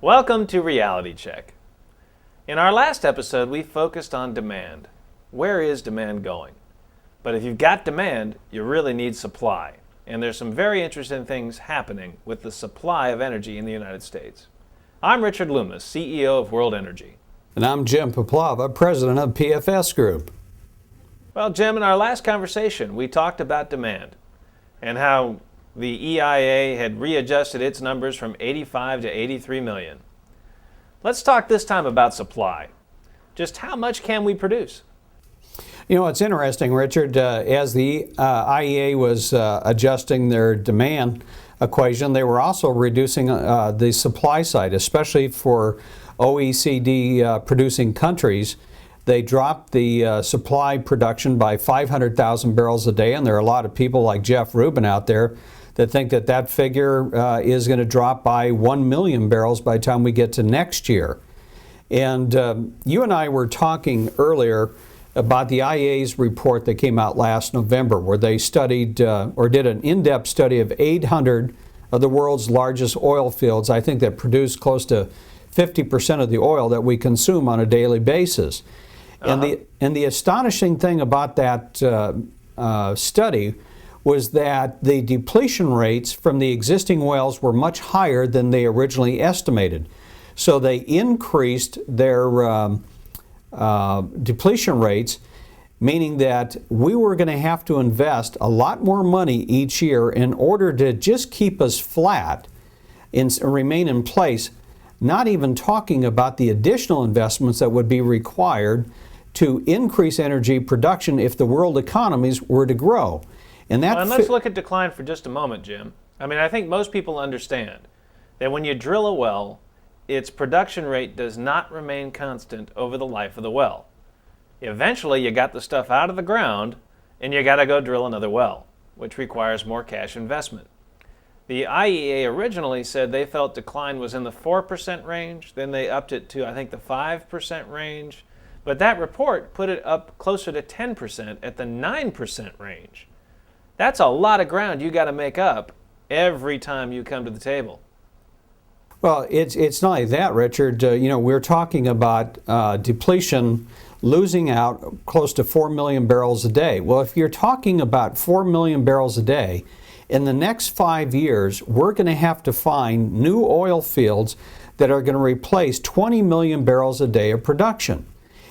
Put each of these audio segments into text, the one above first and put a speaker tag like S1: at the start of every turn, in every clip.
S1: Welcome to Reality Check. In our last episode, we focused on demand. Where is demand going? But if you've got demand, you really need supply. And there's some very interesting things happening with the supply of energy in the United States. I'm Richard Loomis, CEO of World Energy.
S2: And I'm Jim Puplava, president of PFS Group.
S1: Well, Jim, in our last conversation, we talked about demand and how the EIA had readjusted its numbers from 85 to 83 million. Let's talk this time about supply. Just how much can we produce?
S2: You know, it's interesting, Richard, as the IEA was adjusting their demand equation, they were also reducing the supply side, especially for OECD producing countries. They dropped the supply production by 500,000 barrels a day, and there are a lot of people like Jeff Rubin out there that think that that figure is going to drop by 1 million barrels by the time we get to next year. And you and I were talking earlier about the IEA's report that came out last November, where they studied or did an in-depth study of 800 of the world's largest oil fields, I think, that produce close to 50% of the oil that we consume on a daily basis. And the astonishing thing about that study was that the depletion rates from the existing wells were much higher than they originally estimated. So they increased their depletion rates, meaning that we were going to have to invest a lot more money each year in order to just keep us flat and remain in place, not even talking about the additional investments that would be required to increase energy production if the world economies were to grow. And
S1: let's look at decline for just a moment, Jim. I mean, I think most people understand that when you drill a well, its production rate does not remain constant over the life of the well. Eventually, you got the stuff out of the ground, and you got to go drill another well, which requires more cash investment. The IEA originally said they felt decline was in the 4% range, then they upped it to, I think, the 5% range, but that report put it up closer to 10% at the 9% range. That's a lot of ground you got to make up every time you come to the table.
S2: Well, it's not like that, Richard. We're talking about depletion losing out close to 4 million barrels a day. Well, if you're talking about 4 million barrels a day, in the next 5 years, we're going to have to find new oil fields that are going to replace 20 million barrels a day of production.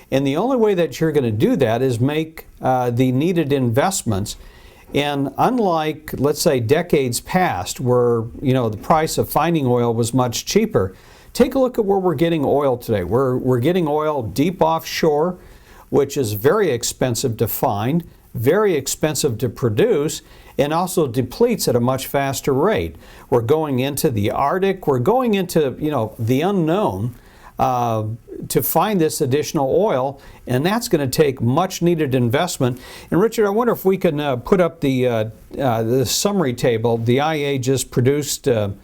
S2: And the only way that you're going to do that is make the needed investments. And unlike, let's say, decades past where, the price of finding oil was much cheaper, take a look at where we're getting oil today. We're getting oil deep offshore, which is very expensive to find, very expensive to produce, and also depletes at a much faster rate. We're going into the Arctic, we're going into, the unknown to find this additional oil, and that's going to take much needed investment. And Richard, I wonder if we can put up the summary table. The IEA just produced a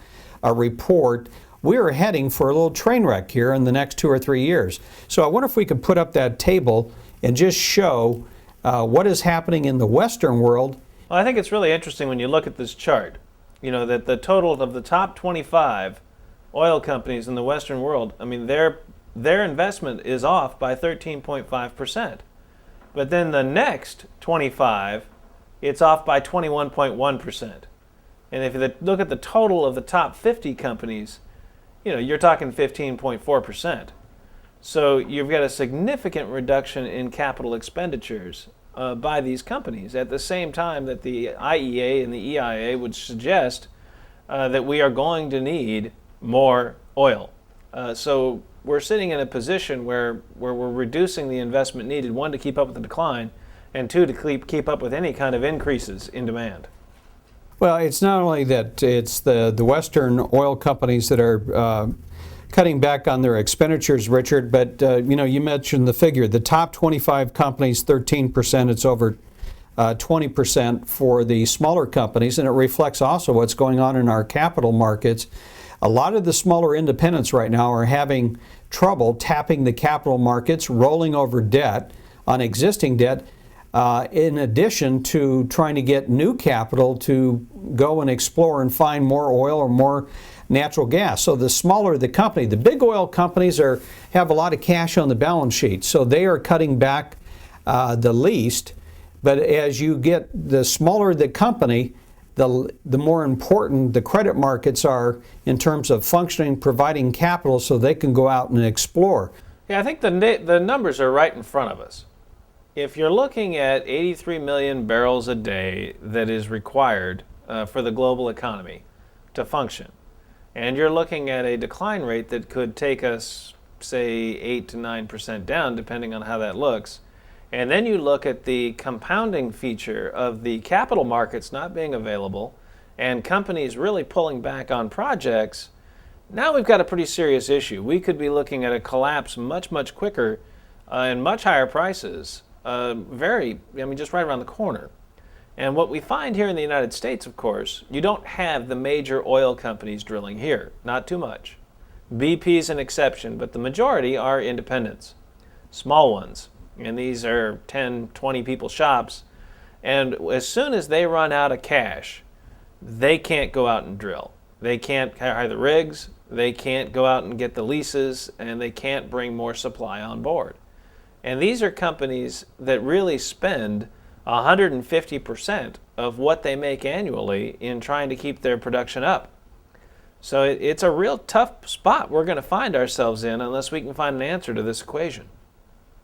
S2: report. We are heading for a little train wreck here in the next 2 or 3 years. So I wonder if we could put up that table and just show what is happening in the Western world.
S1: Well, I think it's really interesting when you look at this chart, that the total of the top 25 oil companies in the Western world, I mean, their investment is off by 13.5%. But then the next 25, it's off by 21.1%. And if you look at the total of the top 50 companies, you're talking 15.4%. So you've got a significant reduction in capital expenditures by these companies at the same time that the IEA and the EIA would suggest that we are going to need more oil. So we're sitting in a position where we're reducing the investment needed, one, to keep up with the decline, and two, to keep up with any kind of increases in demand.
S2: Well, it's not only that it's the Western oil companies that are cutting back on their expenditures, Richard, but you mentioned the figure. The top 25 companies, 13%, it's over 20% for the smaller companies, and it reflects also what's going on in our capital markets. A lot of the smaller independents right now are having trouble tapping the capital markets, rolling over debt on existing debt, in addition to trying to get new capital to go and explore and find more oil or more natural gas. So the smaller the company, the big oil companies have a lot of cash on the balance sheet, so they are cutting back the least. But as you get the smaller the company, the more important the credit markets are in terms of functioning, providing capital so they can go out and explore.
S1: Yeah, I think the numbers are right in front of us. If you're looking at 83 million barrels a day that is required for the global economy to function, and you're looking at a decline rate that could take us, say, 8 to 9% down, depending on how that looks, and then you look at the compounding feature of the capital markets not being available and companies really pulling back on projects, now we've got a pretty serious issue. We could be looking at a collapse much, much quicker and much higher prices, just right around the corner. And what we find here in the United States, of course, you don't have the major oil companies drilling here, not too much. BP is an exception, but the majority are independents, small ones. And these are 10, 20 people shops. And as soon as they run out of cash, they can't go out and drill. They can't hire the rigs, they can't go out and get the leases, and they can't bring more supply on board. And these are companies that really spend 150% of what they make annually in trying to keep their production up. So it's a real tough spot we're going to find ourselves in unless we can find an answer to this equation.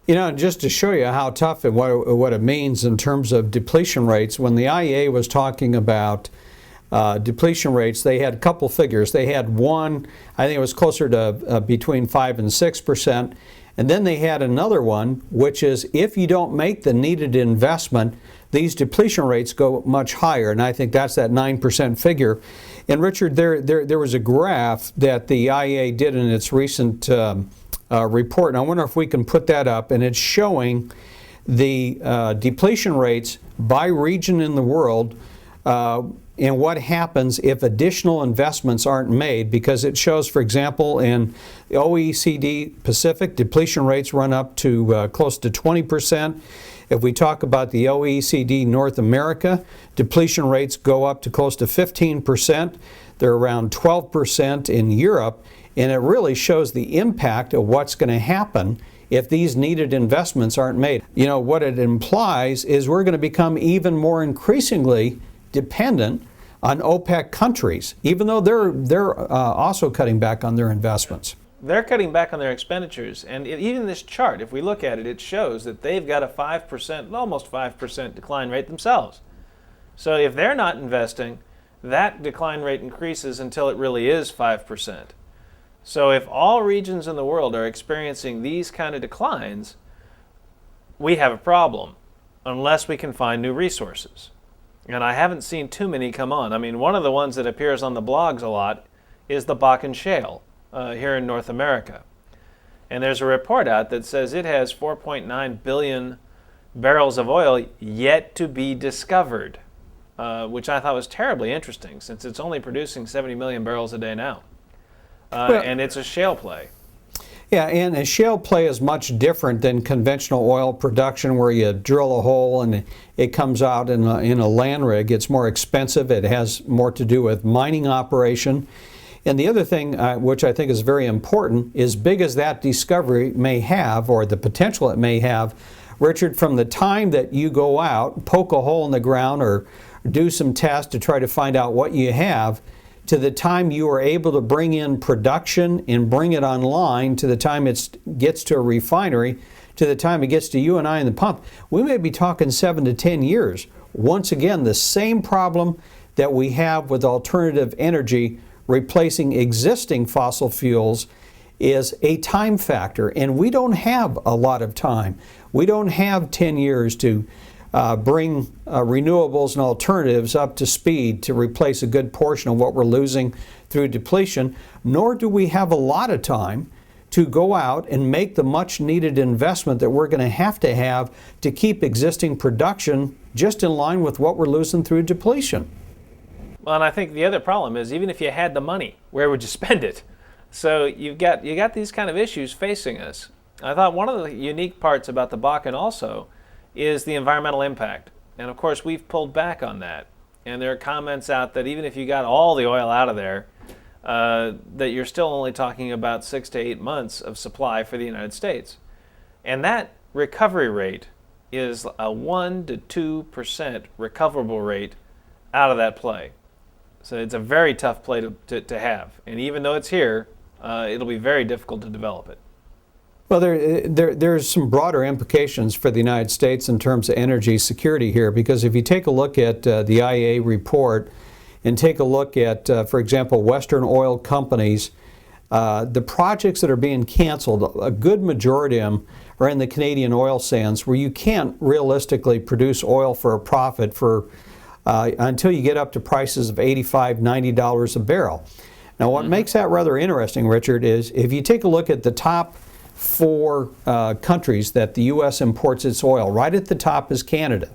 S2: You know, just to show you how tough and what it means in terms of depletion rates, when the IEA was talking about depletion rates, they had a couple figures. They had one, I think it was closer to between 5 and 6%. And then they had another one, which is if you don't make the needed investment, these depletion rates go much higher. And I think that's that 9% figure. And Richard, there was a graph that the IEA did in its recent report, and I wonder if we can put that up, and it's showing the depletion rates by region in the world and what happens if additional investments aren't made, because it shows, for example, in the OECD Pacific, depletion rates run up to close to 20%. If we talk about the OECD North America, depletion rates go up to close to 15%. They're around 12% in Europe. And it really shows the impact of what's going to happen if these needed investments aren't made. You know, what it implies is we're going to become even more increasingly dependent on OPEC countries, even though they're also cutting back on their investments.
S1: They're cutting back on their expenditures. And even this chart, if we look at it, it shows that they've got a 5%, almost 5% decline rate themselves. So if they're not investing, that decline rate increases until it really is 5%. So if all regions in the world are experiencing these kind of declines, we have a problem unless we can find new resources. And I haven't seen too many come on. I mean, one of the ones that appears on the blogs a lot is the Bakken Shale here in North America. And there's a report out that says it has 4.9 billion barrels of oil yet to be discovered, which I thought was terribly interesting since it's only producing 70 million barrels a day now. And it's a shale play.
S2: Yeah, and a shale play is much different than conventional oil production where you drill a hole and it comes out in a land rig. It's more expensive. It has more to do with mining operation. And the other thing, which I think is very important, as big as that discovery may have, or the potential it may have, Richard, from the time that you go out, poke a hole in the ground or do some tests to try to find out what you have, to the time you are able to bring in production and bring it online, to the time it gets to a refinery, to the time it gets to you and I in the pump, we may be talking 7 to 10 years. Once again, the same problem that we have with alternative energy replacing existing fossil fuels is a time factor, and we don't have a lot of time. We don't have 10 years to bring renewables and alternatives up to speed to replace a good portion of what we're losing through depletion, nor do we have a lot of time to go out and make the much needed investment that we're going to have to keep existing production just in line with what we're losing through depletion.
S1: Well, and I think the other problem is even if you had the money, where would you spend it? So you got these kind of issues facing us. I thought one of the unique parts about the Bakken also is the environmental impact. And of course, we've pulled back on that. And there are comments out that even if you got all the oil out of there, that you're still only talking about 6 to 8 months of supply for the United States. And that recovery rate is a 1 to 2% recoverable rate out of that play. So it's a very tough play to have. And even though it's here, it'll be very difficult to develop it.
S2: Well, there's some broader implications for the United States in terms of energy security here, because if you take a look at the IEA report and take a look at, for example, Western oil companies, the projects that are being canceled, a good majority of them are in the Canadian oil sands, where you can't realistically produce oil for a profit for until you get up to prices of $85, $90 a barrel. Now, what makes that rather interesting, Richard, is if you take a look at the top 4 countries that the U.S. imports its oil, right at the top is Canada.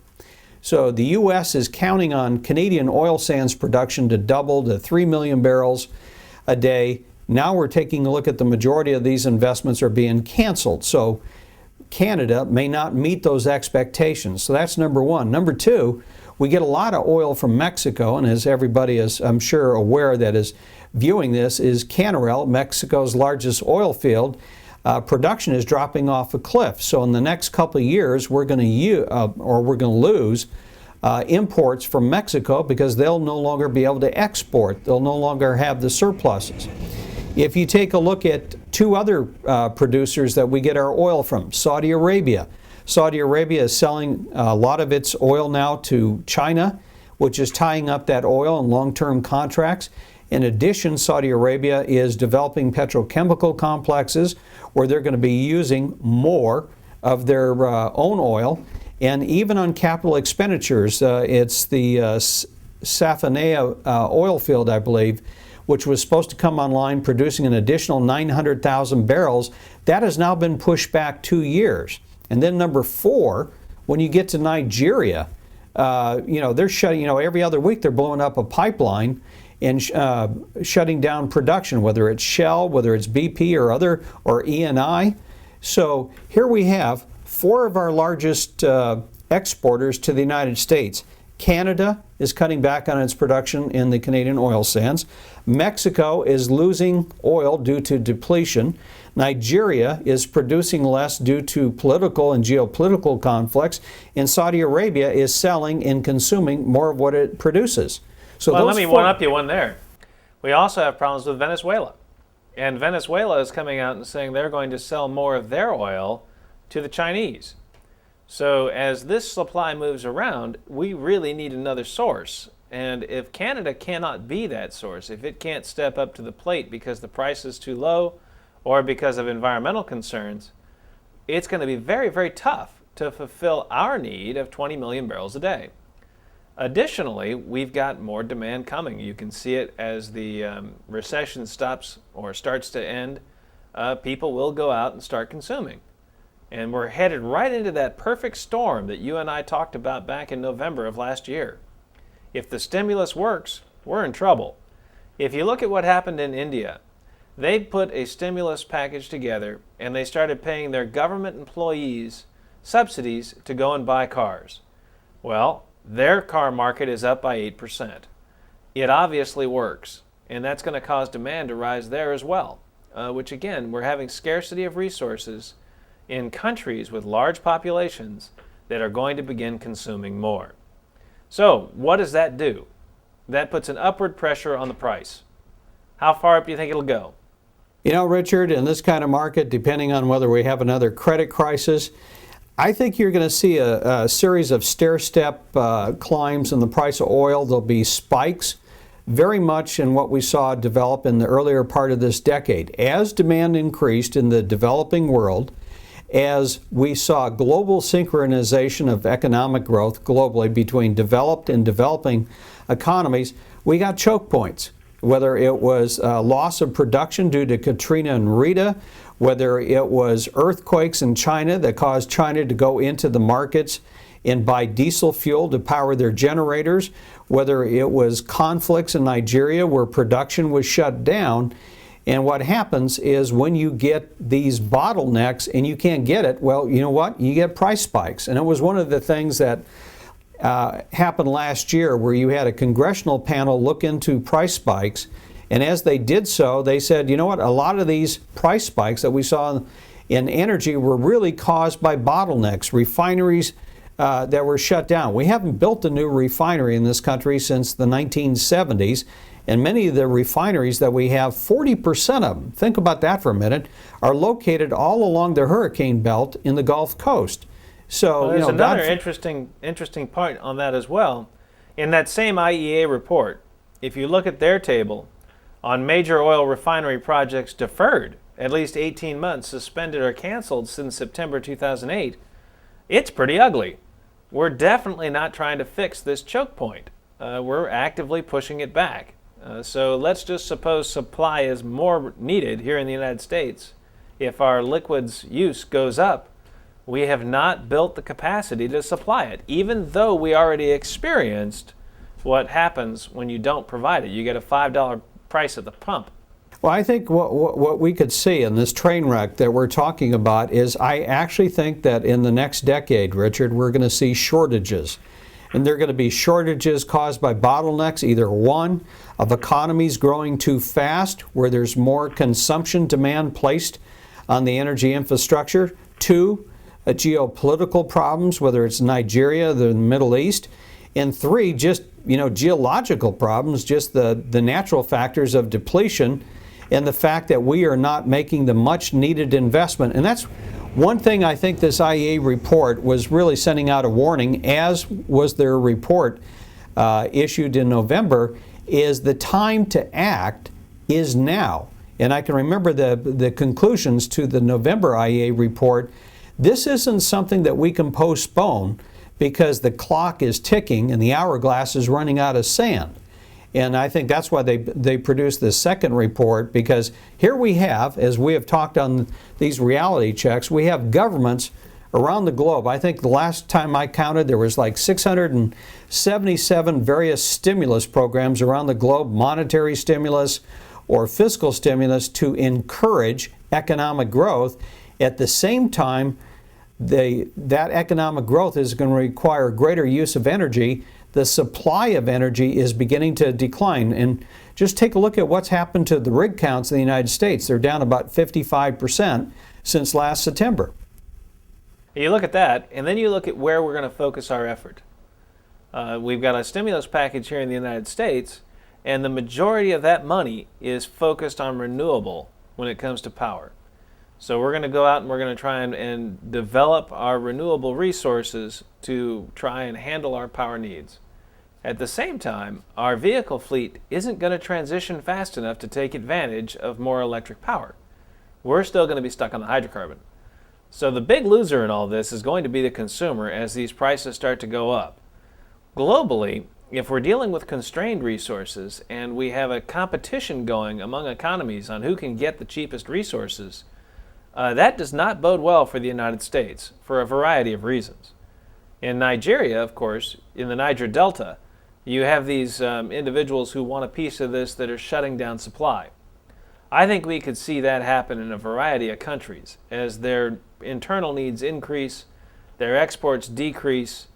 S2: So the U.S. is counting on Canadian oil sands production to double to 3 million barrels a day. Now we're taking a look at the majority of these investments are being canceled. So Canada may not meet those expectations. So that's number one. Number two, we get a lot of oil from Mexico, and as everybody is, I'm sure, aware that is viewing this, is Canarell, Mexico's largest oil field. Production is dropping off a cliff. So in the next couple of years, we're going to lose imports from Mexico because they'll no longer be able to export. They'll no longer have the surpluses. If you take a look at 2 other producers that we get our oil from, Saudi Arabia. Saudi Arabia is selling a lot of its oil now to China, which is tying up that oil in long-term contracts. In addition, Saudi Arabia is developing petrochemical complexes where they're going to be using more of their own oil. And even on capital expenditures, it's the Safaniya oil field, I believe, which was supposed to come online producing an additional 900,000 barrels. That has now been pushed back 2 years. And then number 4, when you get to Nigeria, they're shutting, every other week they're blowing up a pipeline and shutting down production, whether it's Shell, whether it's BP or Eni. So here we have 4 of our largest exporters to the United States. Canada is cutting back on its production in the Canadian oil sands. Mexico is losing oil due to depletion. Nigeria is producing less due to political and geopolitical conflicts. And Saudi Arabia is selling and consuming more of what it produces. So
S1: well, let me one up you one there. We also have problems with Venezuela. And Venezuela is coming out and saying they're going to sell more of their oil to the Chinese. So as this supply moves around, we really need another source. And if Canada cannot be that source, if it can't step up to the plate because the price is too low or because of environmental concerns, it's going to be very, very tough to fulfill our need of 20 million barrels a day. Additionally, we've got more demand coming. You can see it as the recession stops or starts to end. People will go out and start consuming. And we're headed right into that perfect storm that you and I talked about back in November of last year. If the stimulus works, we're in trouble. If you look at what happened in India, they put a stimulus package together and they started paying their government employees subsidies to go and buy cars. Well, their car market is up by 8%. It obviously works, and that's going to cause demand to rise there as well, which again, we're having scarcity of resources in countries with large populations that are going to begin consuming more. So what does that do? That puts an upward pressure on the price. How far up do you think it'll go?
S2: Richard, in this kind of market, depending on whether we have another credit crisis, I think you're going to see a series of stair-step climbs in the price of oil. There'll be spikes, very much in what we saw develop in the earlier part of this decade. As demand increased in the developing world, as we saw global synchronization of economic growth globally between developed and developing economies, we got choke points. Whether it was loss of production due to Katrina and Rita, whether it was earthquakes in China that caused China to go into the markets and buy diesel fuel to power their generators, whether it was conflicts in Nigeria where production was shut down. And what happens is when you get these bottlenecks and you can't get it, well, you know what? You get price spikes. And it was one of the things that happened last year where you had a congressional panel look into price spikes. And as they did so, they said, you know what, a lot of these price spikes that we saw in energy were really caused by bottlenecks, refineries that were shut down. We haven't built a new refinery in this country since the 1970s, and many of the refineries that we have, 40% of them, think about that for a minute, are located all along the hurricane belt in the Gulf Coast. So,
S1: well, there's another interesting part on that as well. In that same IEA report, if you look at their table on major oil refinery projects deferred at least 18 months, suspended or canceled since September 2008, it's pretty ugly. We're definitely not trying to fix this choke point. We're actively pushing it back. So let's just suppose supply is more needed here in the United States. If our liquids use goes up, we have not built the capacity to supply it, even though we already experienced what happens when you don't provide it. You get a $5 price at the pump.
S2: Well, I think what we could see in this train wreck that we're talking about is I actually think that in the next decade, Richard, we're going to see shortages. And they're going to be shortages caused by bottlenecks, either one, of economies growing too fast, where there's more consumption demand placed on the energy infrastructure, two, geopolitical problems, whether it's Nigeria, the Middle East, and three, just geological problems, just the natural factors of depletion and the fact that we are not making the much needed investment. And that's one thing I think this IEA report was really sending out a warning, as was their report issued in November, is the time to act is now. And I can remember the conclusions to the November IEA report. This isn't something that we can postpone because the clock is ticking and the hourglass is running out of sand. And I think that's why they produced this second report, because here we have, as we have talked on these reality checks, we have governments around the globe. I think the last time I counted, there was like 677 various stimulus programs around the globe, monetary stimulus or fiscal stimulus to encourage economic growth. At the same time, that economic growth is going to require greater use of energy. The supply of energy is beginning to decline. And just take a look at what's happened to the rig counts in the United States. They're down about 55% since last September.
S1: You look at that, and then you look at where we're going to focus our effort. We've got a stimulus package here in the United States, and the majority of that money is focused on renewable when it comes to power. So we're going to go out and we're going to try and develop our renewable resources to try and handle our power needs. At the same time, our vehicle fleet isn't going to transition fast enough to take advantage of more electric power. We're still going to be stuck on the hydrocarbon. So the big loser in all this is going to be the consumer as these prices start to go up. Globally, if we're dealing with constrained resources and we have a competition going among economies on who can get the cheapest resources, that does not bode well for the United States for a variety of reasons. In Nigeria, of course, in the Niger Delta, you have these individuals who want a piece of this that are shutting down supply. I think we could see that happen in a variety of countries as their internal needs increase, their exports decrease,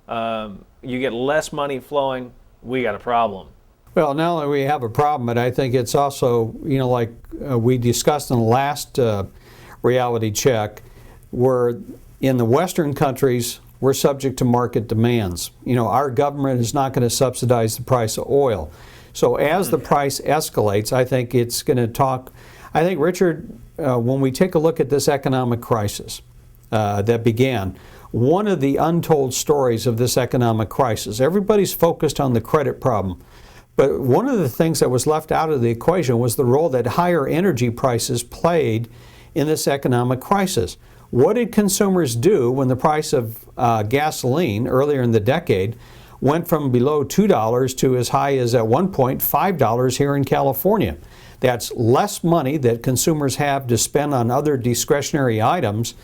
S1: you get less money flowing, we got a problem.
S2: Well, not only we have a problem, but I think it's also, like we discussed in the last reality check, where in the Western countries, we're subject to market demands. Our government is not going to subsidize the price of oil. So as the price escalates, I think it's going to talk. I think, Richard, when we take a look at this economic crisis that began, one of the untold stories of this economic crisis, everybody's focused on the credit problem. But one of the things that was left out of the equation was the role that higher energy prices played in this economic crisis. What did consumers do when the price of gasoline earlier in the decade went from below $2 to as high as at one point $5 here in California? That's less money that consumers have to spend on other discretionary items.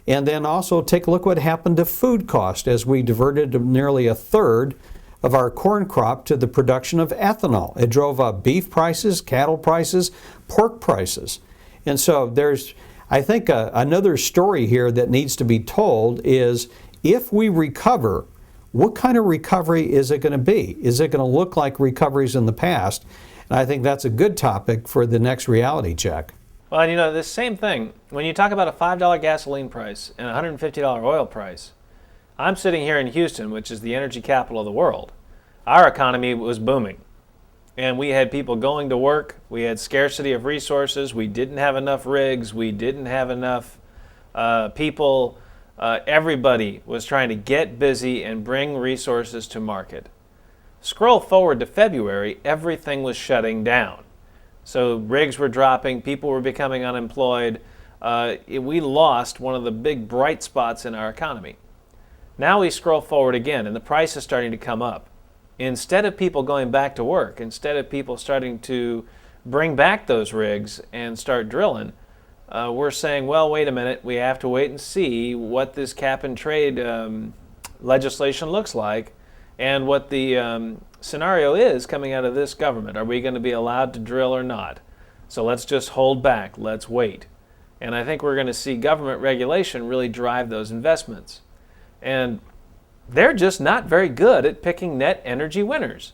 S2: And then also take a look what happened to food cost as we diverted nearly a third of our corn crop to the production of ethanol. It drove up beef prices, cattle prices, pork prices. And so there's, I think, another story here that needs to be told is if we recover, what kind of recovery is it going to be? Is it going to look like recoveries in the past? And I think that's a good topic for the next reality check.
S1: Well, and this same thing, when you talk about a $5 gasoline price and a $150 oil price, I'm sitting here in Houston, which is the energy capital of the world. Our economy was booming. And we had people going to work. We had scarcity of resources. We didn't have enough rigs. We didn't have enough people. Everybody was trying to get busy and bring resources to market. Scroll forward to February, everything was shutting down. So rigs were dropping, people were becoming unemployed. We lost one of the big bright spots in our economy. Now we scroll forward again, and the price is starting to come up. Instead of people going back to work, instead of people starting to bring back those rigs and start drilling, we're saying, well, wait a minute, we have to wait and see what this cap and trade legislation looks like and what the scenario is coming out of this government. Are we going to be allowed to drill or not? So let's just hold back, let's wait. And I think we're going to see government regulation really drive those investments. And they're just not very good at picking net energy winners.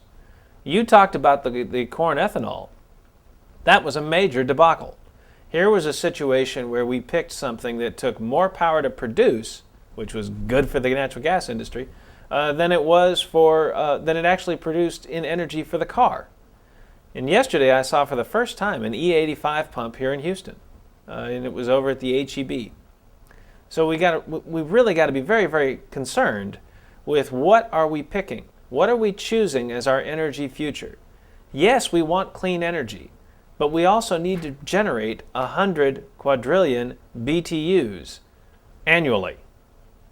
S1: You talked about the corn ethanol. That was a major debacle. Here was a situation where we picked something that took more power to produce, which was good for the natural gas industry, than it actually produced in energy for the car. And yesterday I saw for the first time an E85 pump here in Houston, and it was over at the HEB. So we really got to be very, very concerned with what are we picking? What are we choosing as our energy future? Yes, we want clean energy, but we also need to generate 100 quadrillion BTUs annually.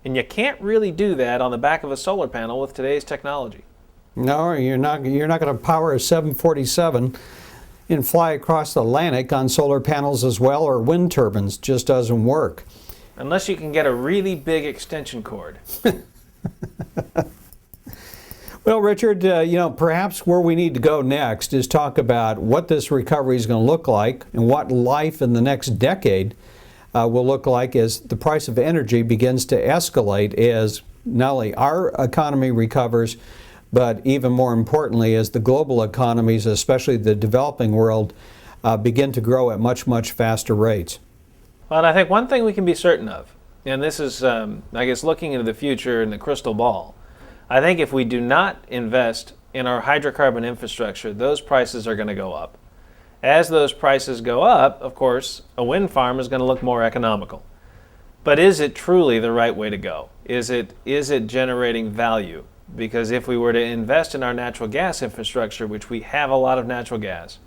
S1: And you can't really do that on the back of a solar panel with today's technology.
S2: No, you're not going to power a 747 and fly across the Atlantic on solar panels as well, or wind turbines. Just doesn't work.
S1: Unless you can get a really big extension cord.
S2: Well, Richard, perhaps where we need to go next is talk about what this recovery is going to look like and what life in the next decade will look like as the price of energy begins to escalate, as not only our economy recovers, but even more importantly, as the global economies, especially the developing world, begin to grow at much, much faster rates.
S1: Well, and I think one thing we can be certain of, and this is, I guess, looking into the future in the crystal ball, I think if we do not invest in our hydrocarbon infrastructure, those prices are going to go up. As those prices go up, of course, a wind farm is going to look more economical. But is it truly the right way to go? Is it generating value? Because if we were to invest in our natural gas infrastructure, which we have a lot of natural gas,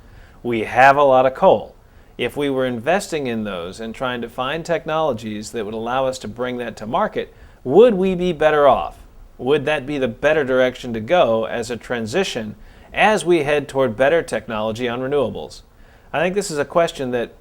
S1: we have a lot of coal, if we were investing in those and trying to find technologies that would allow us to bring that to market, would we be better off? Would that be the better direction to go as a transition as we head toward better technology on renewables? I think this is a question that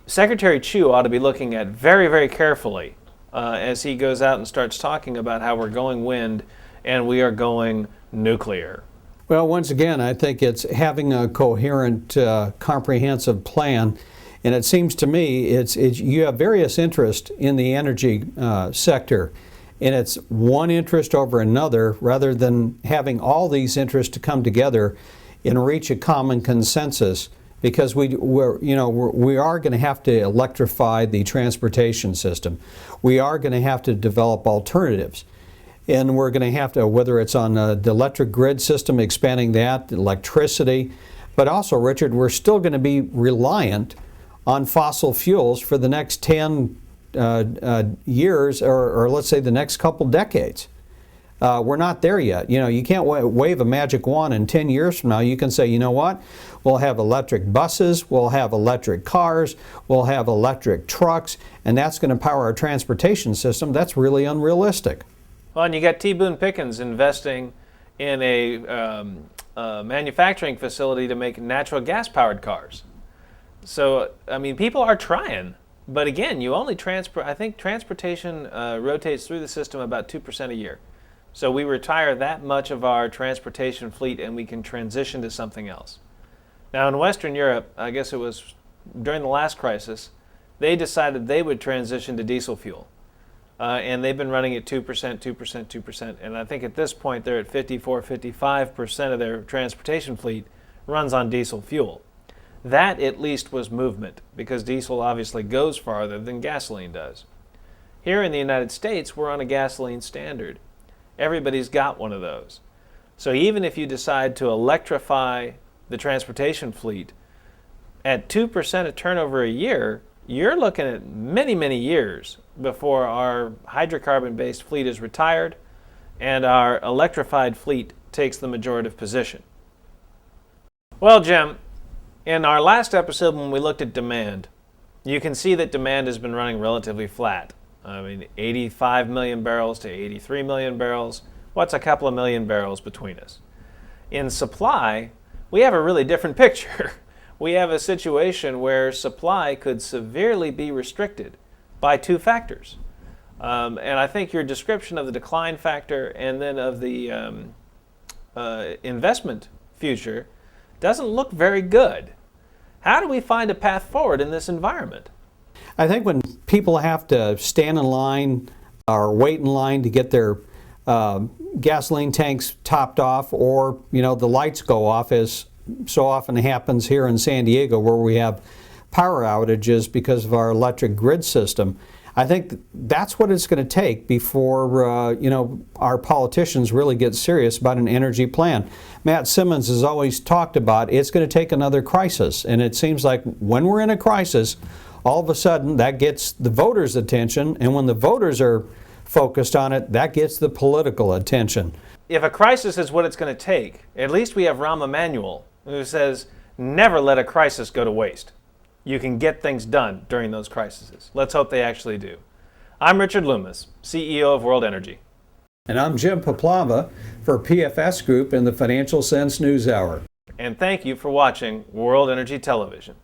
S1: Secretary Chu ought to be looking at very, very carefully as he goes out and starts talking about how we're going wind and we are going nuclear.
S2: Well, once again, I think it's having a coherent, comprehensive plan. And it seems to me you have various interests in the energy sector. And it's one interest over another rather than having all these interests to come together and reach a common consensus, because we are going to have to electrify the transportation system. We are going to have to develop alternatives. And we're going to have to, whether it's on the electric grid system, expanding that, electricity, but also, Richard, we're still going to be reliant on fossil fuels for the next 10 years, or let's say the next couple decades. We're not there yet. You can't wave a magic wand and 10 years from now you can say, you know what, we'll have electric buses, we'll have electric cars, we'll have electric trucks, and that's going to power our transportation system. That's really unrealistic.
S1: Well, and you got T. Boone Pickens investing in a manufacturing facility to make natural gas-powered cars. So, I mean, people are trying. But again, you only I think transportation rotates through the system about 2% a year. So we retire that much of our transportation fleet and we can transition to something else. Now in Western Europe, I guess it was during the last crisis, they decided they would transition to diesel fuel. And they've been running at 2%, 2%, 2%. And I think at this point they're at 54, 55% of their transportation fleet runs on diesel fuel. That at least was movement, because diesel obviously goes farther than gasoline does. Here in the United States, we're on a gasoline standard. Everybody's got one of those. So even if you decide to electrify the transportation fleet at 2% of turnover a year, you're looking at many, many years before our hydrocarbon-based fleet is retired and our electrified fleet takes the majorative position. Well, Jim, in our last episode when we looked at demand, you can see that demand has been running relatively flat. 85 million barrels to 83 million barrels. What's a couple of million barrels between us? In supply, we have a really different picture. We have a situation where supply could severely be restricted by two factors. And I think your description of the decline factor and then of the investment future doesn't look very good. How do we find a path forward in this environment?
S2: I think when people have to stand in line or wait in line to get their gasoline tanks topped off, or the lights go off, as so often happens here in San Diego where we have power outages because of our electric grid system, I think that's what it's going to take before our politicians really get serious about an energy plan. Matt Simmons has always talked about it's going to take another crisis, and it seems like when we're in a crisis, all of a sudden that gets the voters' attention, and when the voters are focused on it, that gets the political attention.
S1: If a crisis is what it's going to take, at least we have Rahm Emanuel, who says never let a crisis go to waste. You can get things done during those crises. Let's hope they actually do. I'm Richard Loomis, CEO of World Energy.
S2: And I'm Jim Puplava for PFS Group in the Financial Sense News Hour.
S1: And thank you for watching World Energy Television.